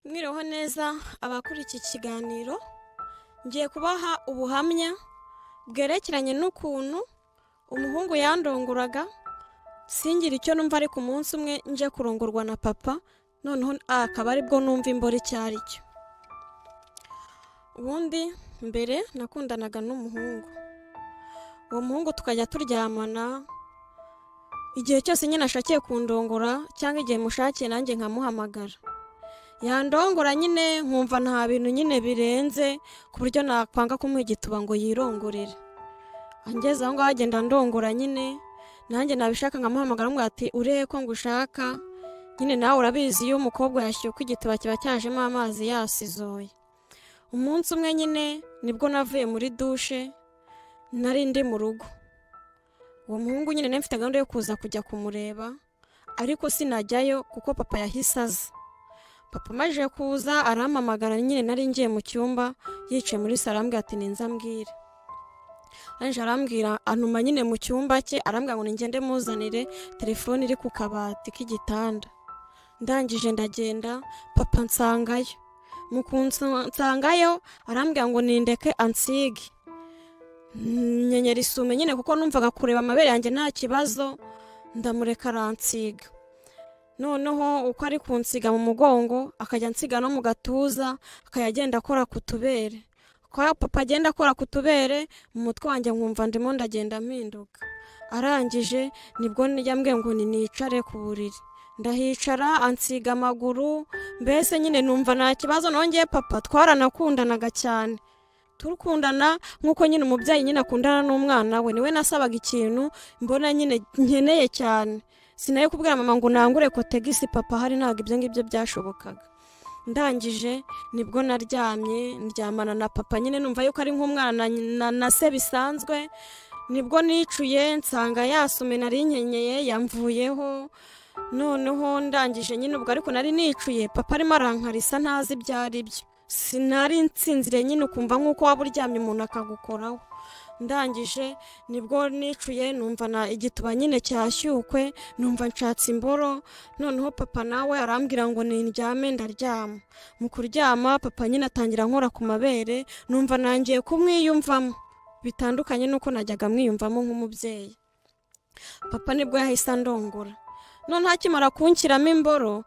Mwiriho neza abakuri iki kiganiro ngiye kubaha ubuhamya bwerekeranye n'ukuntu umuhungu yandonguraga singira icyo numva ariko umunsi umwe nje kurongorwa na papa noneho akaba aribwo numva imboro cyari cyo. Ubundi mbere nakundanaga n'umuhungu, uwo muhungu tukajya turyamana igihe cyose nyine ashakiye kundongora cyangwa igihe mushakiye nanjye nkamuhamagara yandongora nyine nkumva nta bintu nyine birenze ku buryo nakwanga kumuha igituba ngo yirongorere. Angeze aho ngaho agenda ndongora nyine nanjye nabishaka nkamuhamagara ngo ati ureye ko ngushaka nyine nawe urabizi iyo umukobwa yashyuka igituba kiba cyajemo amazi yasizoye. Umunsi umwe nyine nibwo navuye muri dushe nari ndi mu rugo, uwo muhungu nyine nari mfite gahunda yo kuza kujya kumureba ariko sinajyayo kuko papa yahise aza. Papa maje kuza arampamagara nyine nari ngiye mu cyumba yicaye muri salo arambwira ati ninza mbwire. Anje arambwira antuma nyine mu cyumba cye arambwira ngo ngende muzanire telefone iri ku kabati k'igitanda. Ndangije ndagenda papa nsangayo, mu kunsangayo arambwira ngo nindeke ansige nyenyeri isume nyine kuko numvaga kureba amabere yanjye nta kibazo, ndamureka aransiga. Noneho uko ari kunsiga mu mugongo akajya nsiga no mu gatuza akayagenda akora ku tubere, kwa papa agenda akora ku tubere mu mutwe wanjye nkumva ndimo ndagenda mpinduka. Arangije nibwo yambwiye ngo nicare ku buriri, ndahicara ansiga amaguru, mbese nyine numva nta kibazo. Nongeye papa twaranakundanaga cyane, turukundana nkuko nyine umubyeyi nyine akundana n'umwana we, niwe nasabaga ikintu mbona nyine nkeneye cyane, sinaye kubwira mama ngo nangure ko tegisi papa hari ntabwo ibyo ngibyo byashobokaga. Ndangije nibwo naryamye ndyamana na papa nyine numva yuko ari nk'umwana na se bisanzwe. Nibwo nicuye nsanga yasume nari nkenyeye yamvuyeho. Noneho ndangije nyine ubwo ariko nari nicuye papa arimo arankarisa ntazi ibyo ari byo, sinari nsinzire nyine ukumva nk'uko waba uryamye umuntu akagukoraho. Ndangije nibwo nicuye numva na igituba nyine cyashyukwe, numva nshatse imboro. Noneho papa nawe arambwira ngo nindyame, ndaryama. Mu kuryama papa nyine atangira nkora ku mabere, numva nangiye kumwiyumvamo bitandukanye nuko najyaga mwiyumvamo nk'umubyeyi. Papa nibwo yahise andongora, none akimara kunshyiramo imboro.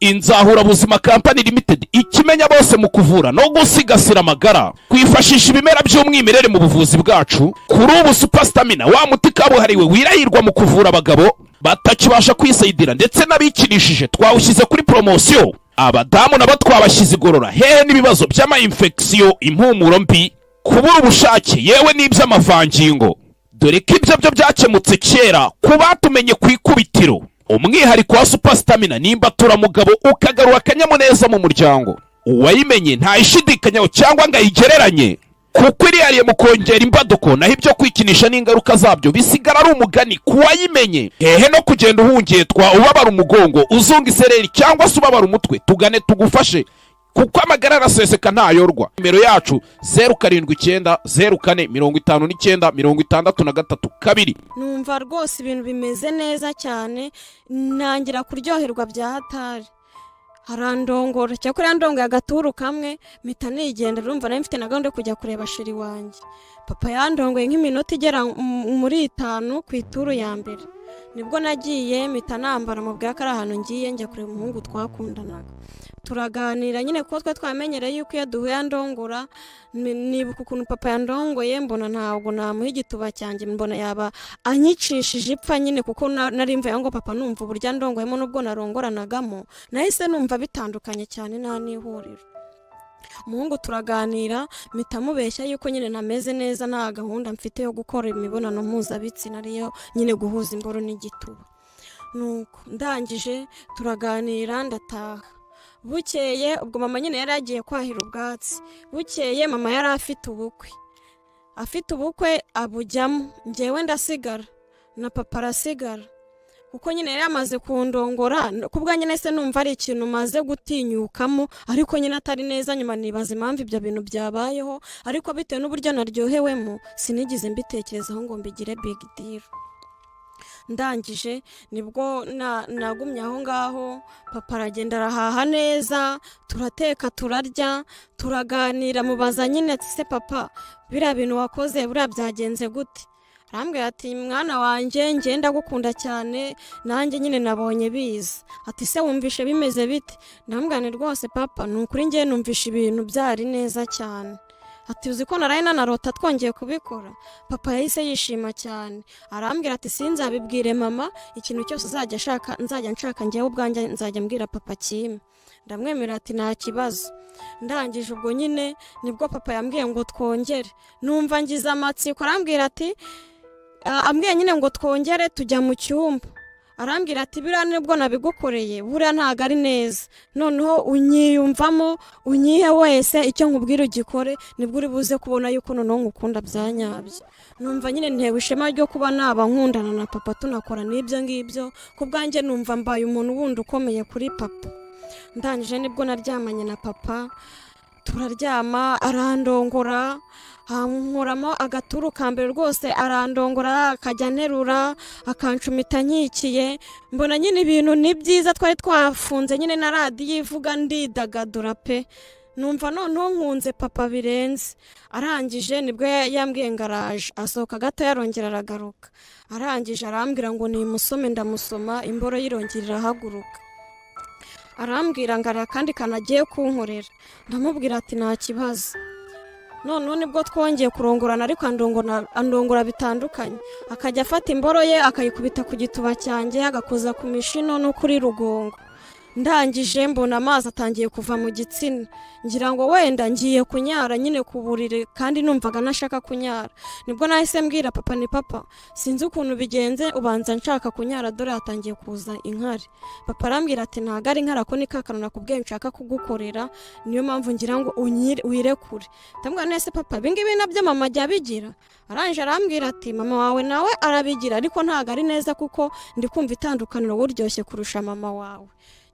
Inzahura Buzima Company Limited ikimenya bose mu kuvura no gusigasira amagara, kwifashisha ibimera by'umwimerere mu buvuzi bwacu. Kuri ubu Super Stamina wa muti kabuhariwe wirahirwa mu kuvura abagabo batakibasha kwisayidira ndetse n'abikinishije twawushyize kuri promotion. Abadamu nabo twabashyize igorora hehe n'ibibazo by'ama infection, impumuro mbi, kubura ubushake yewe n'iby'amavangingo, dore ko ibyo byo byakemutse kera ku batumenye ku ikubitiro. Umwihariko wa Super Stamina nimba turamugabo ukagarura akanyamuneza mu muryango, uwayimenye ntayishidikanyaho cyangwa ngo ayigereranye kuko irihariye mu kongera imbaduko, naho ibyo kwikinisha n'ingaruka zabyo bisigara ari umugani ku wayimenye. Hehe no kugenda uhungetwa ubabara umugongo, uzunga isereri cyangwa se ubabara umutwe, tugane tugufashe kuko amagara araseseka ntayorwa. Nimero yacu 0790 04 59 63 2. Numva rwose ibintu bimeze neza cyane, nangira kuryoherwa bya hatari. Harandongora cyakora yandongoye agaturu kamwe mpita nigenda, urumva nari mfite na gahunda yo kujya kureba sheri wanjye. Papa yandongoye nk'iminota igera muri 5 ku ituru ya mbere, nibwo nagiye mpita nambara mu bwaka ari ahantu ngiye njya kureba umuhungu twakundanaga. Turaganira nyine kuko twe twamenyereye yuko iyo duhuye andongora, nibuka ukuntu papa yandongoye mbona ntabwo namuha igituba cyanjye, mbona yaba anyicishije ipfa nyine kuko nari mvuye ngo papa numva uburyo andongoyemo n'ubwo narongoranagamo nahise numva bitandukanye cyane nta n'ihuriro. Umuhungu turaganira mpita mubeshya yuko nyine nameze neza nta gahunda mfite yo gukora imibonano mpuzabitsina ariyo nyine guhuza imboro n'igituba. Nuko ndangije turaganira ndataha. Bukeye ubwo mama nyine yari agiye kwahira ubwatsi, bukeye mama yari afite ubukwe abujyamo, njyewe ndasigara na papa arasigara kuko nyine yari amaze kundongora. Kubwa nyine se numva ari ikintu maze gutinyukamo ariko nyine atari neza, nyuma nibaza impamvu ibyo bintu byabayeho, ariko bitewe n'uburyo naryohewemo sinigize mbitekerezaho ngo mbigire big deal. ndangije nibwo nagumye aho ngaho, papa aragenda arahaha neza, turateka turarya turaganira, mubaza nyine ati se papa biriya bintu wakoze buriya byagenze gute? arambwira ati mwana wanjye njye ndagukunda cyane, nanjye nyine nabonye biza. Ati se wumvishe bimeze bite? ndamubwira nti rwose papa ni ukuri njye numvishe ibintu byari neza cyane. Ati uzi ko naraye nanarota twongeye kubikora? Papa yahise yishima cyane, arambwira ati sinzabibwire mama, ikintu cyose nzajya nshaka njyewe ubwanjye nzajya mbwira papa kimwe. ndamwemera ati nta kibazo. ndangije ubwo nyine nibwo papa yambwiye ngo twongere, numva ngize amatsiko. arambwira ati ambwiye nyine ngo twongere tujya mu cyumba, arambwira ati biriya nibwo nabigukoreye buriya ntabwo ari neza, noneho unyiyumvamo unyihe wese, icyo nkubwira ugikore, nibwo uri buze kubona yuko noneho ngukunda bya nyabyo. numva nyine ntewe ishema ryo kuba naba nkundana na papa tunakora n'ibyo ngibyo, ku bwanjye numva mbaye umuntu wundi ukomeye kuri papa. ndangije nibwo naryamanye na papa, turaryama arandongora, nkuramo agaturu ka mbere rwose arandongora, akajya nterura akancumita nkikiye. mbona nyine ibintu ni byiza, twari twafunze nyine na radiyo ivuga ndidagadura pe, numva noneho nkunze papa birenze. arangije nibwo yambwiye ngo araje, asohoka gato yarongera aragaruka, arangije arambwira ngo nimusome, ndamusoma, imboro yirongera irahaguruka. arambwira ngo ari akandi kanagiye kunkorera, ndamubwira ati nta kibazo. noneho nibwo twongeye kurongorana, ariko andongora bitandukanye, akajya afata imboro ye akayikubita ku gituba cyanjye, agakoza ku mishino no kuri rugongo. ndangije mbona amazi atangiye kuva mu gitsina, ngira ngo wenda ngiye kunyara nyine ku buriri, kandi numvaga nashaka kunyara. nibwo nahise mbwira papa ni papa sinzi ukuntu bigenze, ubanza nshaka kunyara dore hatangiye kuza inkari. papa arambwira ati ntago ari inkari, ako ni kakano nakubwiye nshaka kugukorera, niyo mpamvu ngira ngo wirekure. ndamubwira nese papa ibingibi nabyo mama ajya abigira? arangije arambwira ati mama wawe nawe arabigira, ariko ntago ari neza kuko ndi kumva itandukaniro buryoshye kurusha mama wawe.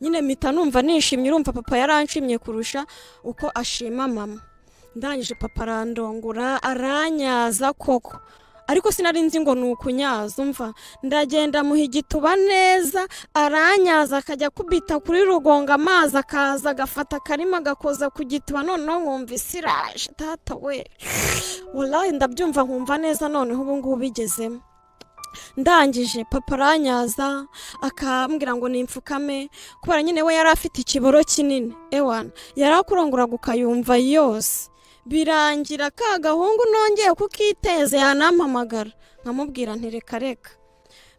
nyine mpita numva nishimye, urumva papa yaranshimye kurusha uko ashima mama. ndangije papa arandongora aranyaza koko, ariko sinari nzi ngo ni ukunyaza. umva ndagenda muha igituba neza, aranyaza akajya kubita kuri rugongo, amazi akaza agafata akarima agakoza ku gituba. noneho nkumva isi iraje tata we, wallahi ndabyumva nkumva neza, noneho ubu ngubu bigezemo. ndangije papa aranyaza akambwira ngo nimfukame, kubera nyine we yari afite ikiboro kinini, ewana yari akuronguraga ukayumva yose. birangira ka gahungu nongeye kukiteze yanampamagara, nkamubwira nti reka reka.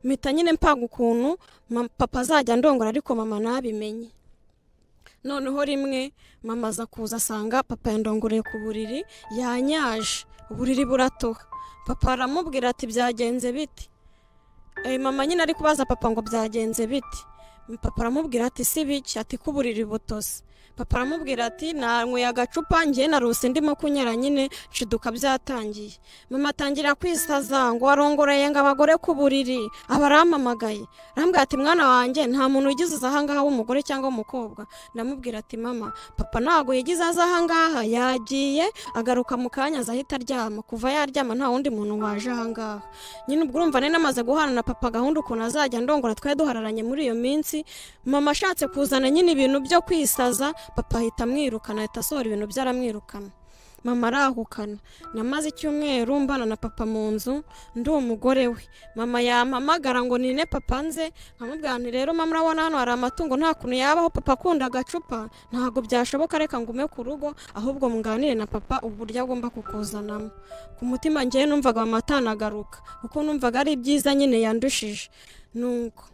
mpita nyine mpanga ukuntu papa azajya ndongora ariko mama nabimenye. noneho rimwe mama aza kuza asanga papa yandongoreye ku buriri, yanyaje, uburiri buratoha. papa aramubwira ati byagenze biti? mama nyine ari kubaza papa ngo byagenze biti? papa aramubwira ati si biki? ati kuburiri butose. papa aramubwira ati nanyweye agacupa njye narose ndimo kunyara nyine nshiduka byatangiye. mama atangira kwisaza ngo warongoreye ngo abagore ku buriri, aba arampamagaye arambwira ati mwana wanjye nta muntu ugize aza ahangaha w'umugore cyangwa umukobwa. ndamubwira ati mama papa ntago yagize aza ahangaha, yagiye agaruka mu kanya azahita aryama, kuva yaryama nta wundi muntu waje ahangaha. nyine ubwo urumva nari namaze guhana na papa gahunda ukuntu azajya ndongora, twari duhararanye muri iyo minsi. mama ashatse kuzana nyine ibintu byo kwisaza, papa ahita amwirukana, ahita asohora ibintu byaramwirukana. mama arahukana. namaze icyumweru mbana na papa mu nzu ndi umugore we. mama yampamagara ngo nine papa nze, nkamubwira nti rero mama urabona hano hari amatungo, nta kuntu yabaho papa akunda agacupa, ntabwo byashoboka, reka ngume ku rugo ahubwo munganire na papa uburyo agomba kukuzanamo. ku mutima ngewe numvaga mama atanagaruka kuko numvaga ari byiza nyine yandushije. nuko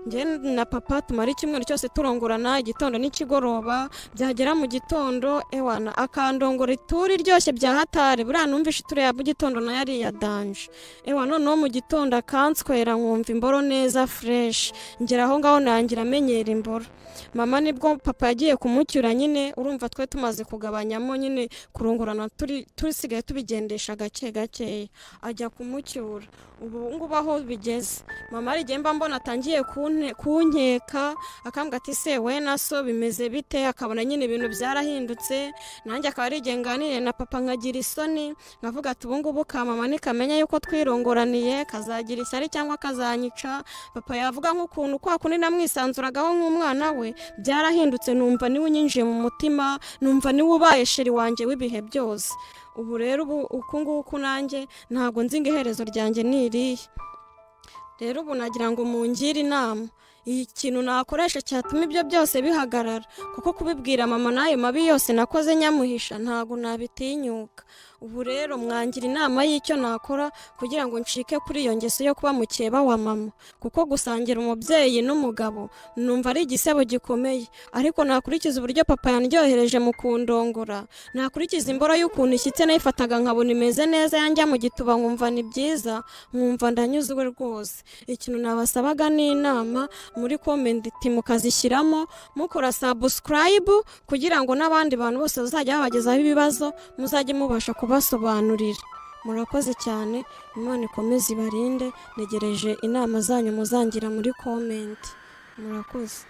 njye na papa tumara icyumweru cyose turongorana, igitondo n'ikigoroba. byagera mu gitondo ewana akandongora ituri ryoshye bya hatari, buriya numvishe ituri ya mu gitondo nayo ari iya danje. ewana noneho mu gitondo akanswera nkumva imboro neza fresh, ngera aho ngaho nangira amenyera imboro. mama nibwo papa yagiye kumucyura, nyine urumva twe tumaze kugabanyamo nyine kurongorana, turisigaye tubigendesha gake gakeya, ajya kumucyura. ubu ngubu aho bigeze mama ari mba mbona atangiye kunkeka akambwira ati se we na so bimeze bite, akabona nyine ibintu byarahindutse, nanjye akaba ari igihe nganiriye na papa nkagira isoni nkavuga ati ubu ngubu ka mama nikamenya yuko twirongoraniye kazagira ishyari cyangwa kazanyica. Papa yavuga nk'ukuntu kwa kundi namwisanzuragaho nk'umwana we byarahindutse, numva niwe unyinjiye mu mutima, numva niwe ubaye sheri wanjye w'ibihe byose. Ubu rero uku nguku nanjye ntabwo nzi ngo iherezo ryanjye ni irihe. Rero ubu nagira ngo mungire inama ikintu nakoresha cyatuma ibyo byose bihagarara, kuko kubibwira mama n'ayo mabi yose nakoze nyamuhisha ntabwo nabitinyuka. Ubu rero mwangira inama y'icyo nakora kugira ngo ncike kuri iyo ngeso yo kuba mukeba wa mama, kuko gusangira umubyeyi n'umugabo numva ari igisebo gikomeye. Ariko nakurikiza uburyo papa yandyohereje mu kundongora, nakurikiza imboro y'ukuntu ishyitse nayifataga nkabona imeze neza, yanjya mu gituba nkumva ni byiza, nkumva ndanyuzwe rwose. Ikintu nabasabaga ni inama, muri comment mukazishyiramo mukora subscribe kugira ngo n'abandi bantu bose bazajya babagezaho ibibazo muzajye mubasha kubasobanurira. Murakoze cyane, Imana ikomeze ibarinde, negereje inama zanyu muzangira muri comment. Murakoze.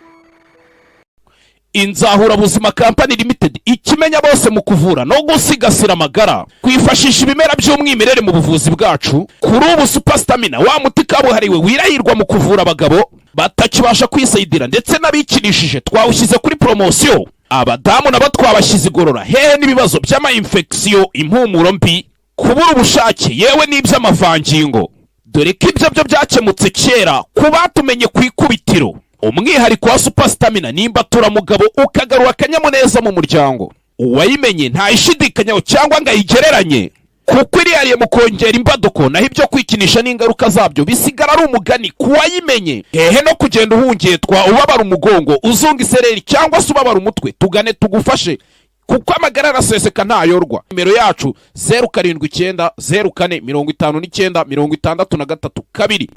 Inzahura Buzima Company Limited, ikimenya bose mu kuvura no gusigasira amagara, kwifashisha ibimera by'umwimerere mu buvuzi bwacu. Kuri ubu Super Stamina, wa muti kabuhariwe wirahirwa mu kuvura abagabo batakibasha kwisayidira ndetse n'abikinishije, twawushyize kuri promotion. Abadamu nabo twabashyize igorora, hehe n'ibibazo by'ama infection, impumuro mbi, kubura ubushake, yewe n'iby'amavangingo. Dore ko ibyo byo byakemutse kera ku batumenye ku ikubitiro. Umwihariko wa Super Stamina nimba turamugabo ukagarura akanyamuneza mu muryango. Uwayimenye ntayishidikanyaho cyangwa ngo ayigereranye, kuko irihariye mu kongera imbaduko, naho ibyo kwikinisha n'ingaruka zabyo bisigara ari umugani ku wayimenye. Hehe no kugenda uhungetwa ubabara umugongo, uzunga isereri cyangwa se ubabara umutwe, tugane tugufashe, kuko amagara araseseka ntayorwa. Nimero yacu 0790 04 59 63 2.